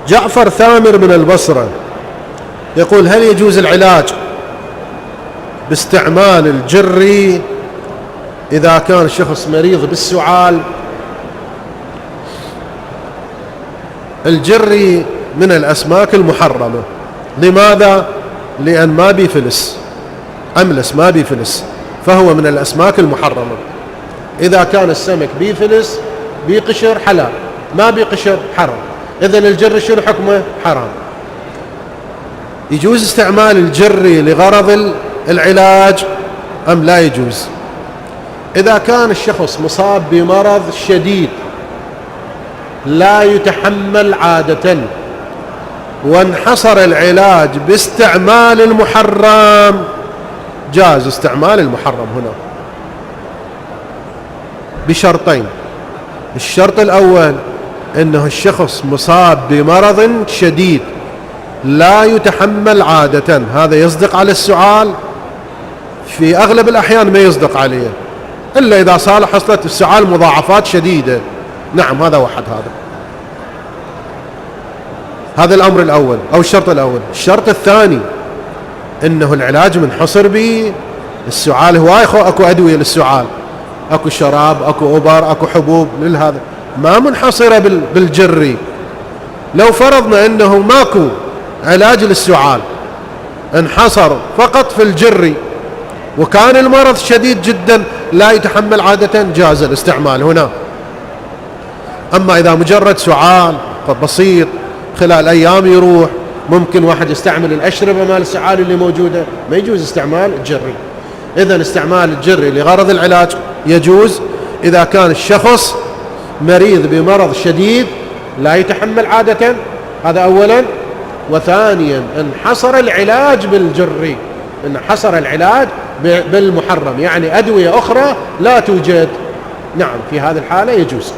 جعفر ثامر من البصرة يقول: هل يجوز العلاج باستعمال الجري إذا كان الشخص مريض بالسعال؟ الجري من الأسماك المحرمة. لماذا؟ لأن ما بيفلس، أملس ما بيفلس، فهو من الأسماك المحرمة. إذا كان السمك بيفلس بيقشر حلال، ما بيقشر حرام. إذن الجري شنو حكمه؟ حرام. يجوز استعمال الجري لغرض العلاج أم لا يجوز؟ إذا كان الشخص مصاب بمرض شديد لا يتحمل عادة وانحصر العلاج باستعمال المحرم، جاز استعمال المحرم هنا بشرطين. الشرط الأول أنه الشخص مصاب بمرض شديد لا يتحمل عادة، هذا يصدق على السعال؟ في أغلب الأحيان ما يصدق عليه، إلا إذا حصلت السعال مضاعفات شديدة. نعم، هذا واحد. هذا الأمر الأول أو الشرط الأول. الشرط الثاني أنه العلاج منحصر بالسعال. هواي أكو أدوية للسعال، أكو شراب، أكو أبر، أكو حبوب للهذا، ما منحصرة بالجري. لو فرضنا أنه ماكو علاج للسعال، انحصر فقط في الجري، وكان المرض شديد جدا لا يتحمل عادة، جاز الاستعمال هنا. أما إذا مجرد سعال بسيط خلال أيام يروح، ممكن واحد يستعمل الأشربة مال السعال اللي موجودة، ما يجوز استعمال الجري. إذن استعمال الجري لغرض العلاج يجوز إذا كان الشخص مريض بمرض شديد لا يتحمل عادة، هذا أولا. وثانيا انحصر العلاج بالجري، انحصر العلاج بالمحرم، يعني أدوية أخرى لا توجد. نعم، في هذه الحالة يجوز.